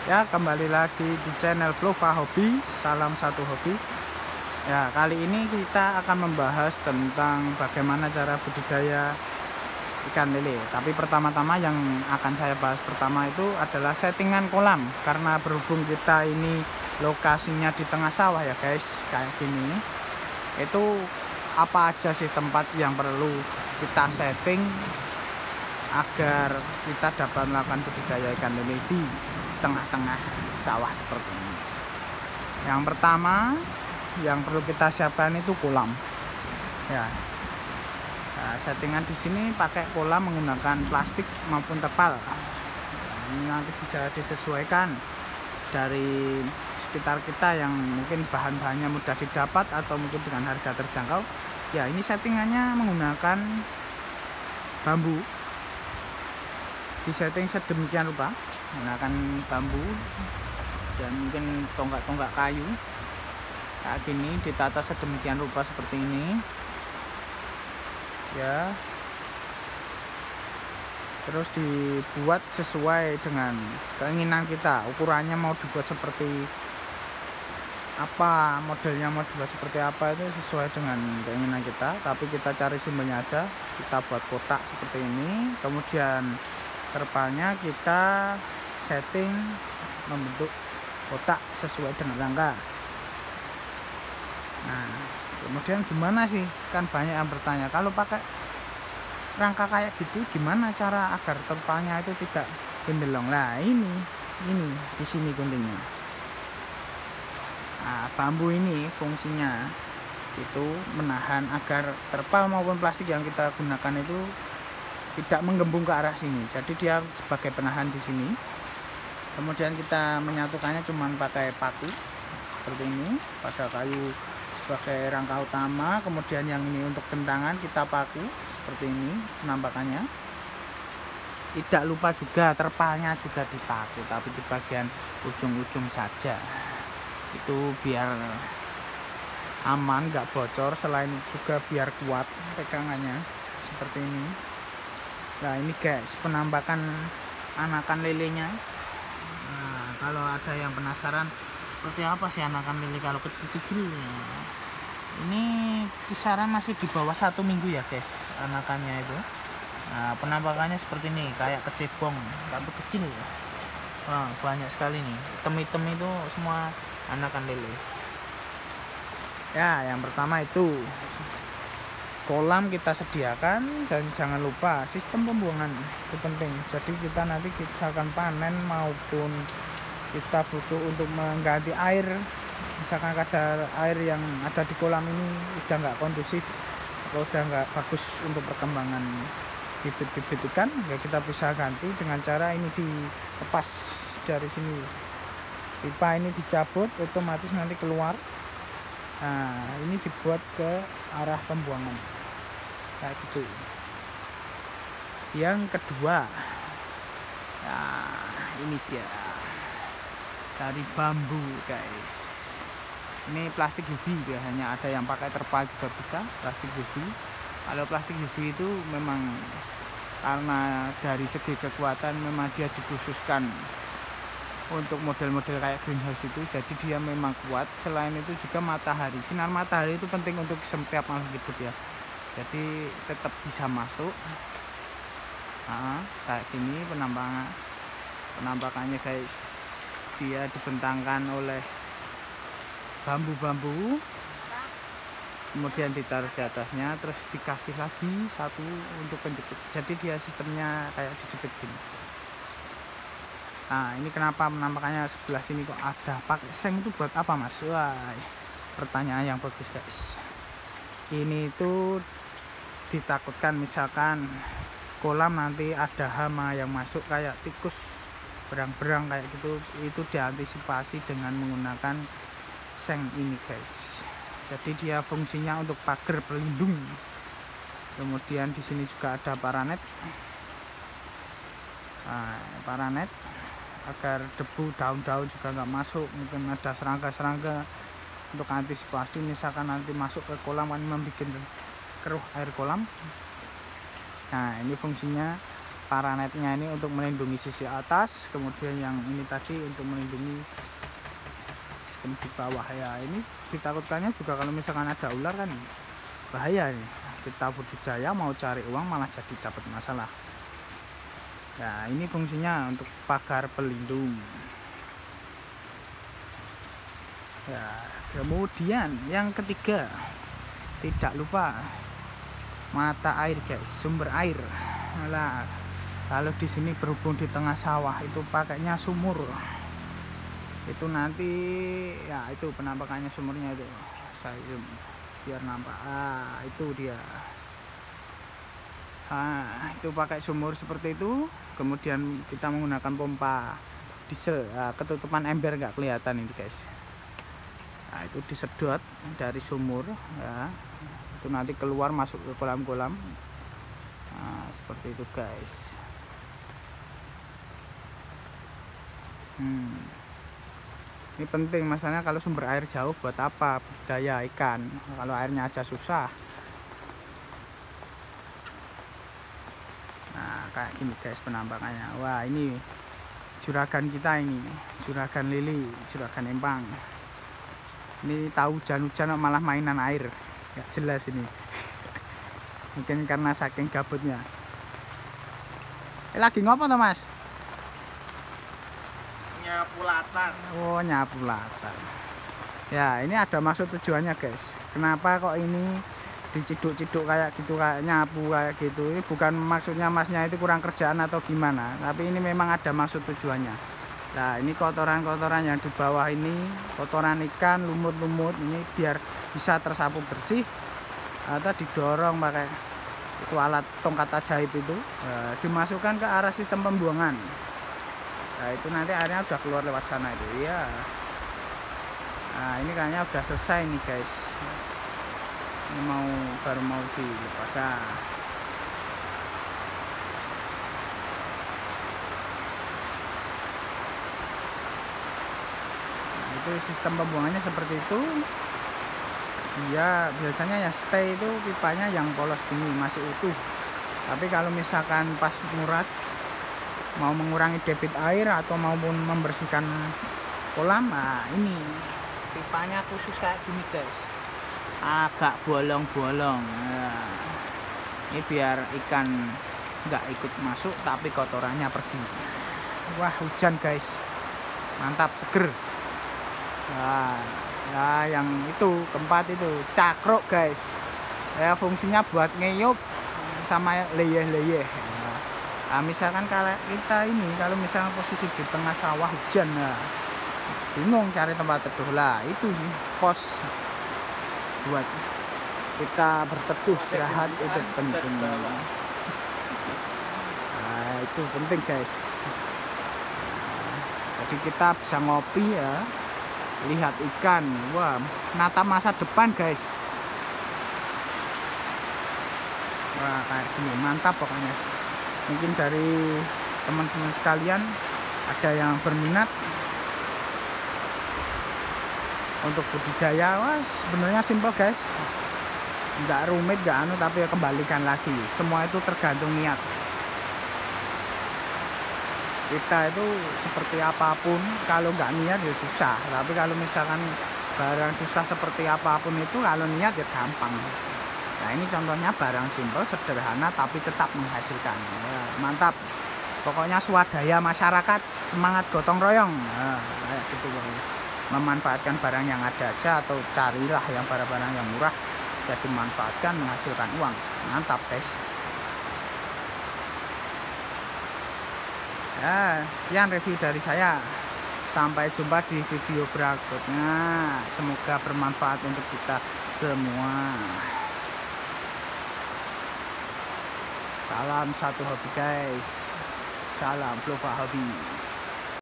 Ya, kembali lagi di channel Flova Hobi. Salam satu hobi. Ya, kali ini kita akan membahas tentang bagaimana cara budidaya ikan lele. Tapi pertama-tama yang akan saya bahas pertama itu adalah settingan kolam. Karena berhubung kita ini lokasinya di tengah sawah ya guys, kayak gini. Itu apa aja sih tempat yang perlu kita setting agar kita dapat melakukan budidaya ikan lele di tengah-tengah sawah seperti ini. Yang pertama yang perlu kita siapkan itu kolam. Ya, nah, settingan di sini pakai kolam menggunakan plastik maupun terpal. Nah, ini nanti bisa disesuaikan dari sekitar kita yang mungkin bahan-bahannya mudah didapat atau mungkin dengan harga terjangkau. Ya, ini settingannya menggunakan bambu. Disetting sedemikian rupa menggunakan bambu dan mungkin tonggak-tonggak kayu kayak gini, ditata sedemikian rupa seperti ini ya, terus dibuat sesuai dengan keinginan kita. Ukurannya mau dibuat seperti apa, modelnya mau dibuat seperti apa, itu sesuai dengan keinginan kita, tapi kita cari sumbernya aja. Kita buat kotak seperti ini, kemudian terpalnya kita setting membentuk kotak sesuai dengan rangka. Nah, kemudian gimana sih, kan banyak yang bertanya, kalau pakai rangka kayak gitu gimana cara agar terpalnya itu tidak gendelong. Nah, ini di sini guntingnya. Nah, bambu ini fungsinya itu menahan agar terpal maupun plastik yang kita gunakan itu tidak menggembung ke arah sini. Jadi dia sebagai penahan di sini. Kemudian kita menyatukannya cuman pakai paku seperti ini pada kayu sebagai rangka utama. Kemudian yang ini untuk tentangan kita paku seperti ini penampakannya. Tidak lupa juga terpalnya juga dipaku, tapi di bagian ujung-ujung saja. Itu biar aman, nggak bocor. Selain juga biar kuat pegangannya seperti ini. Nah, ini guys penampakan anakan lelenya. Nah, kalau ada yang penasaran seperti apa sih anakan lele kalau kecil-kecil, ini kisaran masih di bawah 1 minggu ya guys anakannya itu. Nah, penampakannya seperti ini, kayak kecebong tapi kecil. Wah, banyak sekali nih, hitam-hitam itu semua anakan lele. Ya, yang pertama itu kolam kita sediakan, dan jangan lupa sistem pembuangan itu penting. Jadi kita nanti kita akan panen maupun kita butuh untuk mengganti air, misalkan kadar air yang ada di kolam ini udah nggak kondusif atau udah nggak bagus untuk perkembangan bibit-bibit ikan, ya kita bisa ganti dengan cara ini dilepas dari sini. Pipa ini dicabut, otomatis nanti keluar. Nah, ini dibuat ke arah pembuangan kayak gitu. Yang kedua, nah ini dia dari bambu guys. Ini plastik UV ya, hanya ada yang pakai terpal juga bisa plastik UV. Kalau plastik UV itu memang karena dari segi kekuatan memang dia dikhususkan untuk model-model kayak greenhouse itu, jadi dia memang kuat. Selain itu juga matahari, sinar matahari itu penting untuk setiap makhluk hidup ya, jadi tetap bisa masuk. Nah, kayak gini penampakannya guys, dia dibentangkan oleh bambu-bambu, kemudian ditaruh di atasnya, terus dikasih lagi satu untuk penjepit. Jadi dia sistemnya kayak dijepit gini. Nah, ini kenapa penampakannya sebelah sini kok ada pakai seng, itu buat apa mas? Wah, pertanyaan yang bagus guys. Ini itu ditakutkan misalkan kolam nanti ada hama yang masuk kayak tikus, berang-berang kayak gitu, itu diantisipasi dengan menggunakan seng ini guys. Jadi dia fungsinya untuk pagar pelindung. Kemudian di sini juga ada paranet. Nah, paranet agar debu daun-daun juga nggak masuk. Mungkin ada serangga-serangga, untuk antisipasi misalkan nanti masuk ke kolam kan membuat keruh air kolam. Nah, ini fungsinya paranetnya ini untuk melindungi sisi atas, kemudian yang ini tadi untuk melindungi sistem di bawah ya. Ini ditakutkannya juga kalau misalkan ada ular kan bahaya nih, kita budidaya mau cari uang malah jadi dapat masalah. Nah ini fungsinya untuk pagar pelindung ya. Kemudian yang ketiga, tidak lupa mata air guys, sumber air. Nah, kalau di sini berhubung di tengah sawah itu pakainya sumur, itu nanti ya itu penampakannya sumurnya itu saya zoom biar nampak. Itu dia. Itu pakai sumur seperti itu, kemudian kita menggunakan pompa diesel. Ketutupan ember nggak kelihatan ini guys. Itu disedot dari sumur ya, itu nanti keluar masuk ke kolam-kolam. Seperti itu guys. Ini penting, masalahnya kalau sumber air jauh buat apa budidaya ikan kalau airnya aja susah. Nah kayak gini guys penampakannya. Wah ini juragan kita, ini juragan lili, juragan empang. Ini tahu hujan-hujan malah mainan air, nggak jelas ini. Mungkin karena saking gabutnya. Lagi ngopo toh mas? Nyapu latar. Oh nyapu latar. Ya ini ada maksud tujuannya guys. Kenapa kok ini diciduk-ciduk kayak gitu, kayak nyapu kayak gitu? Ini bukan maksudnya masnya itu kurang kerjaan atau gimana, tapi ini memang ada maksud tujuannya. Nah ini kotoran-kotoran yang di bawah ini, kotoran ikan, lumut-lumut ini biar bisa tersapu bersih, atau didorong pakai itu alat tongkat ajaib itu, dimasukkan ke arah sistem pembuangan. Nah itu nanti airnya udah keluar lewat sana itu ya. Nah ini kayaknya udah selesai nih guys, ini baru mau dilepas. Itu sistem pembuangannya seperti itu. Dia biasanya ya stay itu pipanya yang polos gini masih utuh, tapi kalau misalkan pas nguras mau mengurangi debit air atau maupun membersihkan kolam, ini pipanya khusus kayak gini guys, agak bolong-bolong. Ini biar ikan nggak ikut masuk tapi kotorannya pergi. Wah hujan guys, mantap, seger. Ya yang itu keempat itu cakruk guys ya, fungsinya buat ngeyup sama leyeh-leyeh. Misalkan kalau kita ini kalau misalkan posisi di tengah sawah hujan bingung cari tempat teduh, lah itu sih pos buat kita berteduh istirahat itu penting. Itu penting guys. Jadi kita bisa ngopi ya, lihat ikan, wah nata masa depan guys. Wah kayak gini mantap pokoknya. Mungkin dari teman-teman sekalian ada yang berminat untuk budidaya. Wah sebenarnya simpel guys, nggak rumit, nggak anu, tapi ya kembalikan lagi, semua itu tergantung niat kita. Itu seperti apapun kalau nggak niat ya susah, tapi kalau misalkan barang susah seperti apapun itu kalau niat ya gampang. Nah ini contohnya barang simpel sederhana tapi tetap menghasilkan ya, mantap pokoknya. Swadaya masyarakat, semangat gotong royong, kayak gitu. Memanfaatkan barang yang ada aja, atau carilah yang barang-barang yang murah bisa dimanfaatkan menghasilkan uang. Mantap guys. Ya, sekian review dari saya. Sampai jumpa di video berikutnya. Semoga bermanfaat untuk kita semua. Salam satu hobi guys. Salam Flova Hobi.